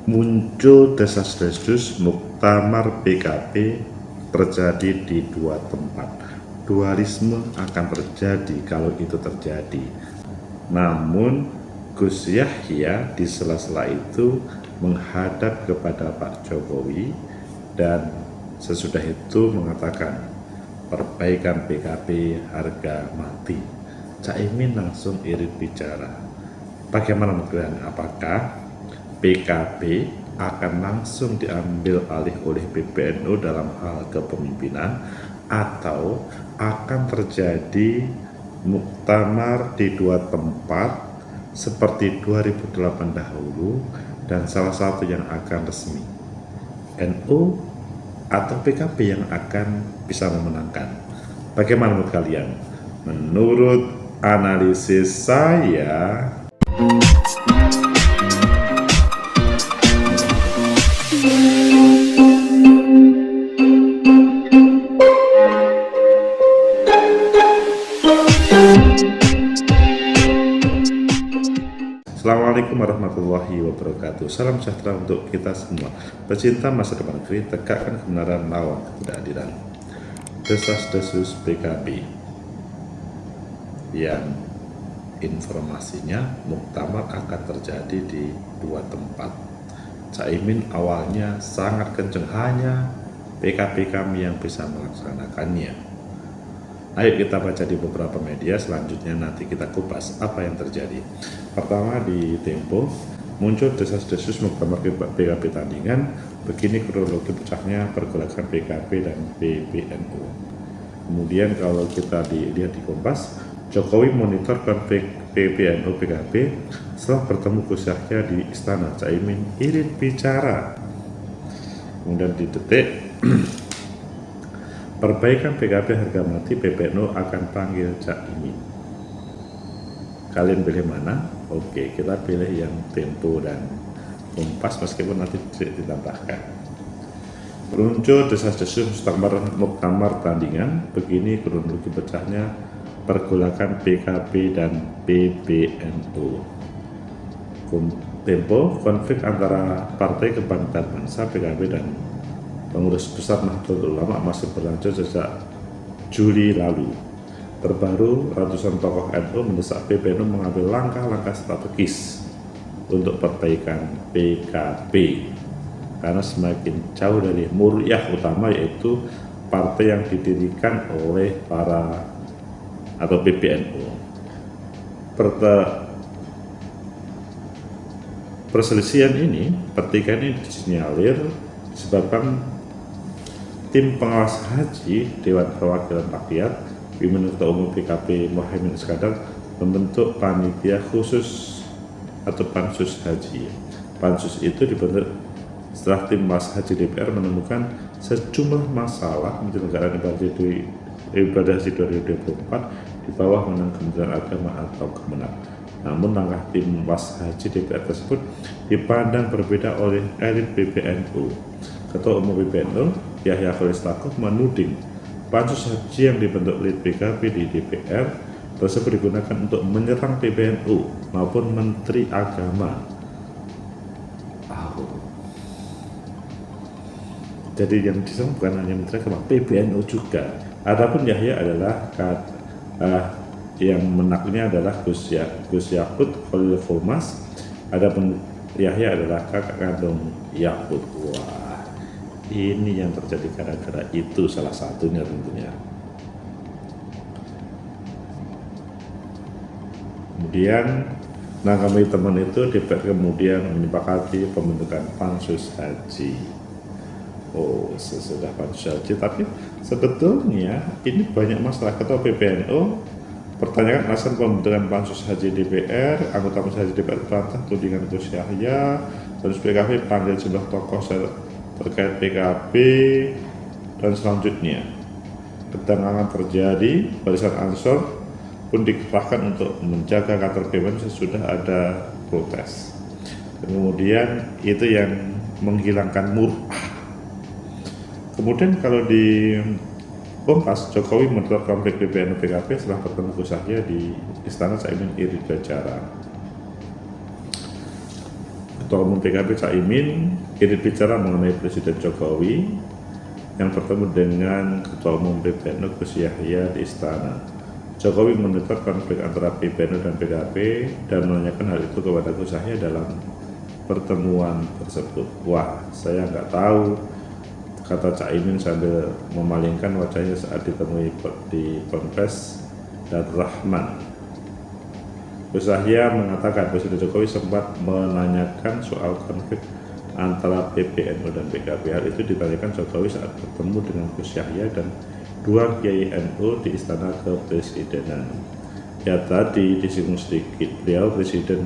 Muncul desas-desus muktamar PKB terjadi di dua tempat. Dualisme akan terjadi kalau itu terjadi. Namun Gus Yahya di sela-sela itu menghadap kepada Pak Jokowi dan sesudah itu mengatakan perbaikan PKB harga mati. Caimin langsung irit bicara. Bagaimana menurut, apakah PKB akan langsung diambil alih oleh PBNU dalam hal kepemimpinan atau akan terjadi muktamar di dua tempat seperti 2008 dahulu dan salah satu yang akan resmi NU atau PKB yang akan bisa memenangkan? Bagaimana menurut kalian? Menurut analisis saya, Assalamualaikum warahmatullahi wabarakatuh. Salam sejahtera untuk kita semua. Pecinta masa depan negeri, tegakkan kebenaran, lawan ketidakadilan. Desas-desus PKB yang informasinya muktamar akan terjadi di dua tempat. Caimin awalnya sangat kenceng, hanya PKB kami yang bisa melaksanakannya. Ayo kita baca di beberapa media, selanjutnya nanti kita kupas apa yang terjadi. Pertama di Tempo, muncul desas-desus muktamar PKB tandingan, begini kronologi pecahnya pergolakan PKB dan PBNU. Kemudian kalau kita lihat di Kompas, Jokowi monitor konflik PBNU PKB setelah bertemu Gus Yahya di istana, Caimin irit bicara. Kemudian di Detik, perbaikan PKB harga mati, PBNU akan panggil Caimin. Kalian pilih mana? Oke, kita pilih yang Tempo dan Kompas meskipun nanti ditambahkan. Muncul desas-desus muktamar tandingan, begini kronologi pecahnya pergolakan PKB dan PBNU. Tempo, konflik antara Partai Kebangkitan Bangsa PKB dan pengurus besar Nahdlatul Ulama masih berlanjut sejak Juli lalu. Terbaru, ratusan tokoh NU mendesak PBNU mengambil langkah-langkah strategis untuk perbaikan PKB karena semakin jauh dari muriyah utama, yaitu partai yang didirikan oleh para atau PBNU. Perselisihan ini, pertikaian ini disinyalir disebabkan tim pengawas haji Dewan Perwakilan Rakyat pimpinan Ketua Umum PKB Muhaimin Iskandar membentuk panitia khusus atau pansus haji. Pansus itu dibentuk setelah tim pengawas haji DPR menemukan sejumlah masalah penyelenggaraan ibadah haji 2024 di bawah wewenang Kementerian Agama atau Kemenak. Namun langkah tim pengawas haji DPR tersebut dipandang berbeda oleh elit PBNU. Ketua Umum PBNU Yahya Khalilistakuf menuding pansus haji yang dibentuk oleh PKB di DPR tersebut digunakan untuk menyerang PBNU maupun Menteri Agama. Jadi yang diserang bukan hanya Menteri Agama, PBNU juga. Adapun Yahya adalah yang menaklunya adalah Gus Yakut Khalil Qomas. Adapun Yahya adalah kakak kandung Yakut. Wah, ini yang terjadi gara-gara itu salah satunya tentunya. Kemudian kami teman itu DPR kemudian menyepakati pembentukan pansus haji. Sesudah pansus haji, tapi sebetulnya ini banyak masalah. Ketua PBNU pertanyakan alasan pembentukan pansus haji DPR, anggota pansus haji DPR bantah tudingan Gus Yahya, terus PKB panggil sejumlah tokoh terkait PKB, dan selanjutnya ketegangan terjadi, barisan Ansor pun dikerahkan untuk menjaga kantor PBNU sesudah ada protes. Kemudian itu yang menghilangkan murah. Kemudian kalau di Kompas, Jokowi monitor konflik PBNU PKB setelah bertemu Gus Yahya di istana, Caimin irit bicara. Ketua Umum PKB Caimin kini bicara mengenai Presiden Jokowi yang bertemu dengan Ketua Umum PBNU Gus Yahya di Istana. Jokowi mendesak konflik antara PBNU dan PKB dan menanyakan hal itu kepada Gus Yahya dalam pertemuan tersebut. Wah, saya nggak tahu, kata Caimin sambil memalingkan wajahnya saat ditemui di Ponpes Darul Rahman. Gus Yahya mengatakan Presiden Jokowi sempat menanyakan soal konflik antara PBNU dan PKB. Hal itu ditanyakan Jokowi saat bertemu dengan Gus Yahya dan dua kiai NU di Istana Kepresidenan. Ya tadi disinggung sedikit, beliau Presiden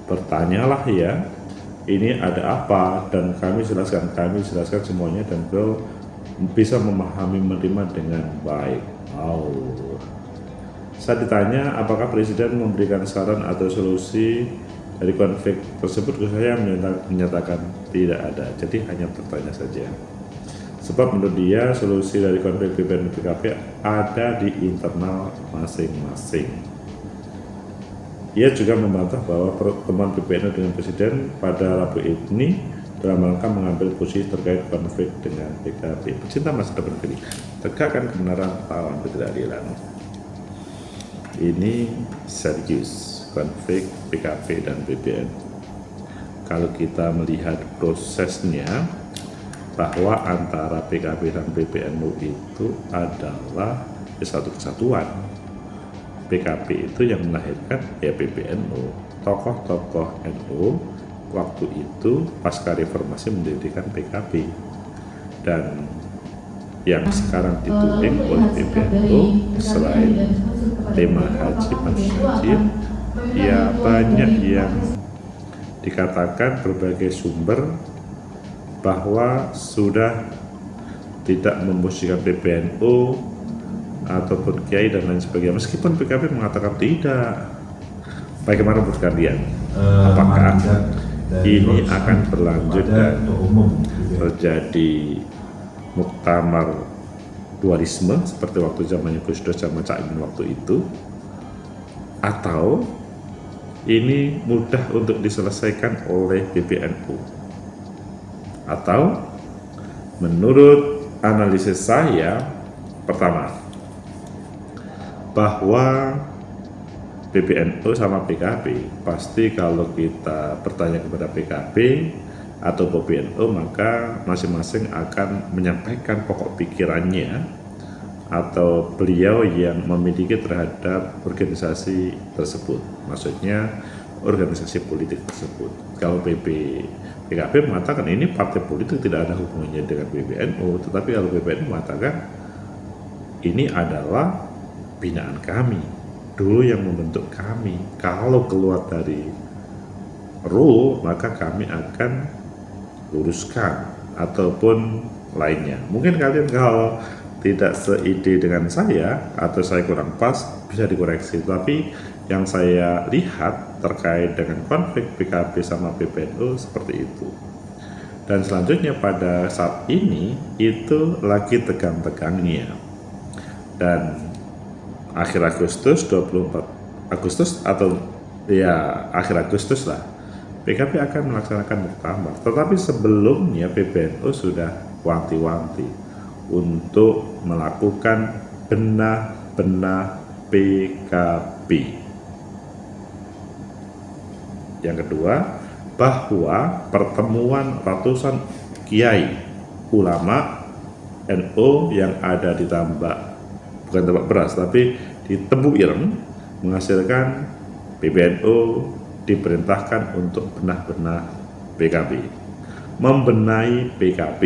bertanyalah ya, ini ada apa, dan kami jelaskan semuanya, dan beliau bisa memahami menerima dengan baik. Saat ditanya apakah Presiden memberikan saran atau solusi dari konflik tersebut, saya menyatakan tidak ada, jadi hanya bertanya saja. Sebab menurut dia solusi dari konflik PBNU PKB ada di internal masing-masing. Ia juga membantah bahwa pertemuan PBNU dengan Presiden pada Rabu ini dalam rangka mengambil posisi terkait konflik dengan PKB. Pecinta masa depan pilih, tegakkan kebenaran, lawan ketidakadilan. Ini serius konflik PKB dan PBNU. Kalau kita melihat prosesnya, bahwa antara PKB dan PBNU itu adalah satu kesatuan. PKB itu yang melahirkan ya PBNU. Tokoh-tokoh NU waktu itu pasca reformasi mendirikan PKB, dan yang sekarang dituding oleh PBNU selain tema haji manhajir, ya banyak yang dikatakan berbagai sumber bahwa sudah tidak memposisikan PBNU ataupun kiai dan lain sebagainya, meskipun PKB mengatakan tidak. Bagaimana menurut kalian? Apakah ini akan berlanjut dan terjadi muktamar dualisme seperti waktu zamannya Gus Dur sama Caimin waktu itu, atau ini mudah untuk diselesaikan oleh PBNU? Atau menurut analisis saya, pertama, bahwa PBNU sama PKB pasti kalau kita bertanya kepada PKB atau PBNU, maka masing-masing akan menyampaikan pokok pikirannya atau beliau yang memiliki terhadap organisasi tersebut, maksudnya organisasi politik tersebut. Kalau PKB mengatakan ini partai politik, tidak ada hubungannya dengan PBNU, tetapi kalau PBNU mengatakan ini adalah binaan kami, dulu yang membentuk kami, kalau keluar dari rule maka kami akan luruskan ataupun lainnya. Mungkin kalian kalau tidak seide dengan saya atau saya kurang pas bisa dikoreksi, tapi yang saya lihat terkait dengan konflik PKB sama PBNU seperti itu. Dan selanjutnya pada saat ini itu lagi tegang-tegangnya, dan akhir Agustus, 24 Agustus atau ya akhir Agustus lah, PKB akan melaksanakan muktamar. Tetapi sebelumnya PBNU sudah wanti-wanti untuk melakukan benah-benah PKB. Yang kedua, bahwa pertemuan ratusan kiai ulama NU yang ada di bukan Tambak Beras, tapi di Tebu Ireng menghasilkan PBNU diperintahkan untuk benah-benah PKB, membenahi PKB.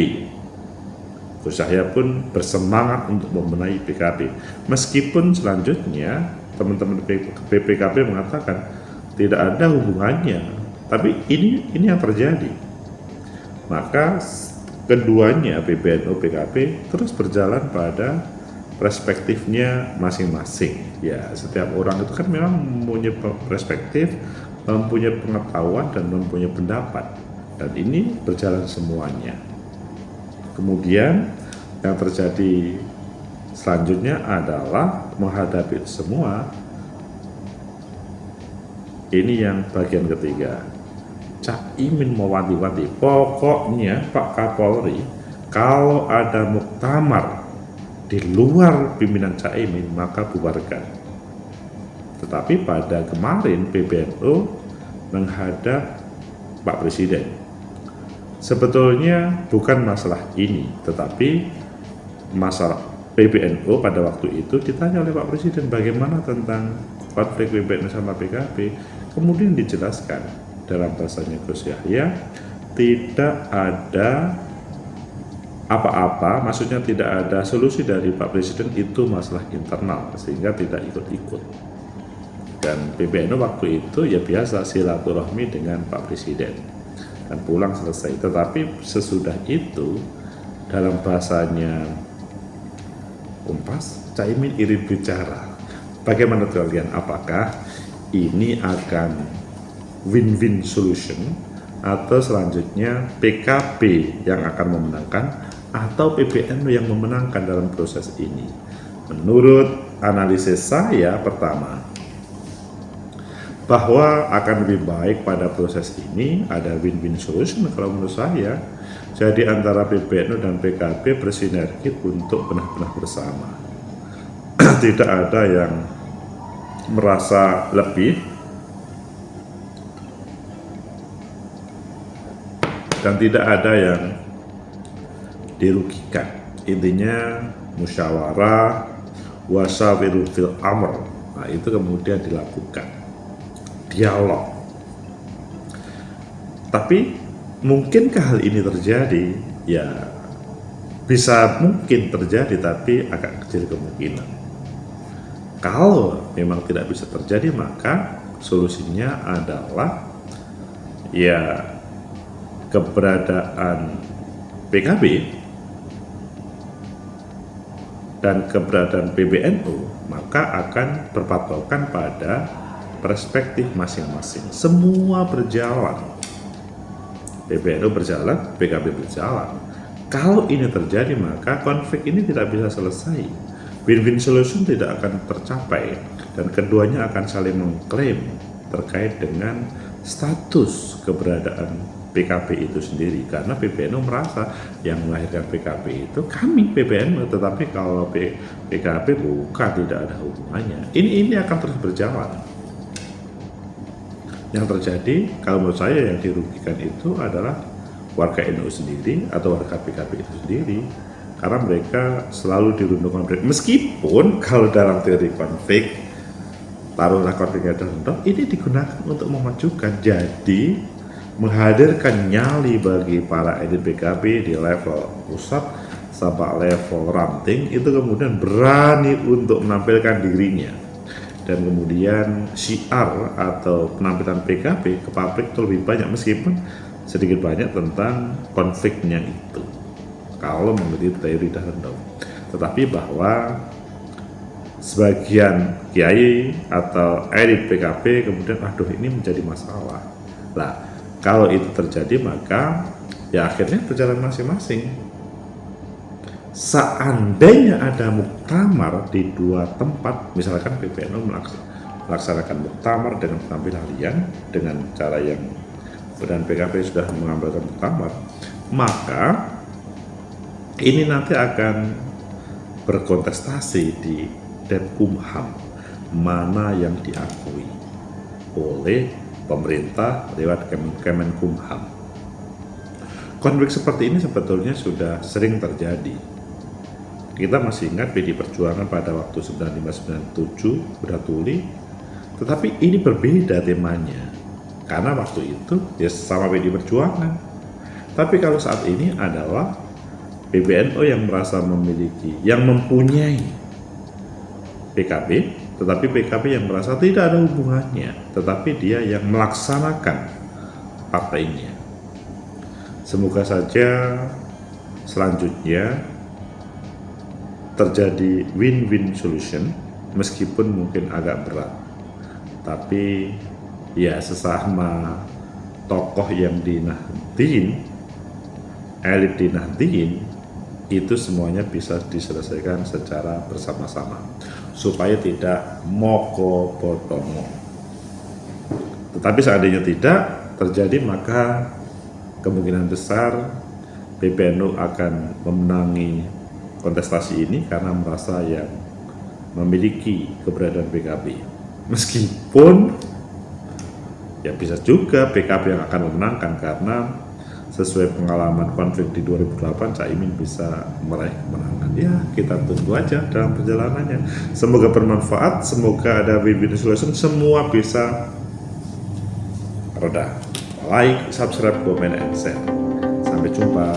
Gus Yahya pun bersemangat untuk membenahi PKB, meskipun selanjutnya teman-teman PKB mengatakan tidak ada hubungannya, tapi ini yang terjadi. Maka keduanya PBNU PKB terus berjalan pada perspektifnya masing-masing. Ya, setiap orang itu kan memang mempunyai perspektif, mempunyai pengetahuan dan mempunyai pendapat, dan ini berjalan semuanya. Kemudian yang terjadi selanjutnya adalah menghadapi semua. Ini yang bagian ketiga, Caimin mewanti-wanti, pokoknya Pak Kapolri kalau ada muktamar di luar pimpinan Caimin maka bubarkan. Tetapi pada kemarin PBNU menghadap Pak Presiden. Sebetulnya bukan masalah ini, tetapi masalah PBNU pada waktu itu ditanya oleh Pak Presiden bagaimana tentang konflik PBNU sama PKB, kemudian dijelaskan dalam bahasanya Gus Yahya tidak ada apa-apa, maksudnya tidak ada solusi dari Pak Presiden, itu masalah internal sehingga tidak ikut-ikut. Dan PBNU waktu itu ya biasa silaturahmi dengan Pak Presiden dan pulang selesai. Tetapi sesudah itu dalam bahasanya Kompas, Caimin irit bicara. Bagaimana kalian? Apakah ini akan win-win solution atau selanjutnya PKB yang akan memenangkan atau PBNU yang memenangkan dalam proses ini? Menurut analisis saya pertama, bahwa akan lebih baik pada proses ini ada win-win solution kalau menurut saya. Jadi antara PBNU dan PKB bersinergi untuk benar-benar bersama. Tidak ada yang merasa lebih dan tidak ada yang dirugikan. Intinya musyawarah wasyawiru fil amr. Nah, itu kemudian dilakukan dialog. Tapi mungkinkah hal ini terjadi? Ya bisa mungkin terjadi, tapi agak kecil kemungkinan. Kalau memang tidak bisa terjadi, maka solusinya adalah ya keberadaan PKB dan keberadaan PBNU maka akan berpatokan pada perspektif masing-masing. Semua berjalan, PBNU berjalan, PKB berjalan. Kalau ini terjadi maka konflik ini tidak bisa selesai, win-win solution tidak akan tercapai, dan keduanya akan saling mengklaim terkait dengan status keberadaan PKB itu sendiri. Karena PBNU merasa yang melahirkan PKB itu kami PBNU, tetapi kalau PKB bukan, tidak ada hubungannya. Ini akan terus berjalan. Yang terjadi kalau menurut saya yang dirugikan itu adalah warga NU sendiri atau warga PKB itu sendiri, karena mereka selalu dirundung konflik. Meskipun kalau dalam teori konflik, taruhlah konfliknya rendah, ini digunakan untuk memajukan, jadi menghadirkan nyali bagi para elit PKB di level pusat sampai level ranting, itu kemudian berani untuk menampilkan dirinya. Dan kemudian syiar atau penampilan PKB ke publik itu lebih banyak, meskipun sedikit banyak tentang konfliknya itu kalau mengerti teori Dahrendorf. Tetapi bahwa sebagian kiai atau elit PKB kemudian aduh ini menjadi masalah. Nah, kalau itu terjadi maka ya akhirnya berjalan masing-masing. Seandainya ada muktamar di dua tempat, misalkan PBNU melaksanakan muktamar dengan penampilan harian dengan cara yang, dan PKB sudah mengambilkan muktamar, maka ini nanti akan berkontestasi di Dekumham mana yang diakui oleh pemerintah lewat Kemenkumham. Konflik seperti ini sebetulnya sudah sering terjadi. Kita masih ingat PD Perjuangan pada waktu 95-97 udah tuli, tetapi ini berbeda temanya karena waktu itu ya sama PD Perjuangan. Tapi kalau saat ini adalah PBNU yang merasa memiliki, yang mempunyai PKB, tetapi PKB yang merasa tidak ada hubungannya, tetapi dia yang melaksanakan partainya. Semoga saja selanjutnya terjadi win-win solution, meskipun mungkin agak berat, tapi ya sesama tokoh yang dinahdiin, elit dinahdiin, itu semuanya bisa diselesaikan secara bersama-sama supaya tidak moko potongo. Tetapi seandainya tidak, terjadi, maka kemungkinan besar PBNU akan memenangi kontestasi ini karena merasa yang memiliki keberadaan PKB. Meskipun ya bisa juga PKB yang akan memenangkan, karena sesuai pengalaman konflik di 2008 Caimin bisa meraih kemenangan. Ya, kita tunggu aja dalam perjalanannya. Semoga bermanfaat, semoga ada win-win solution, semua bisa roda. Like, subscribe, comment, and share. Sampai jumpa.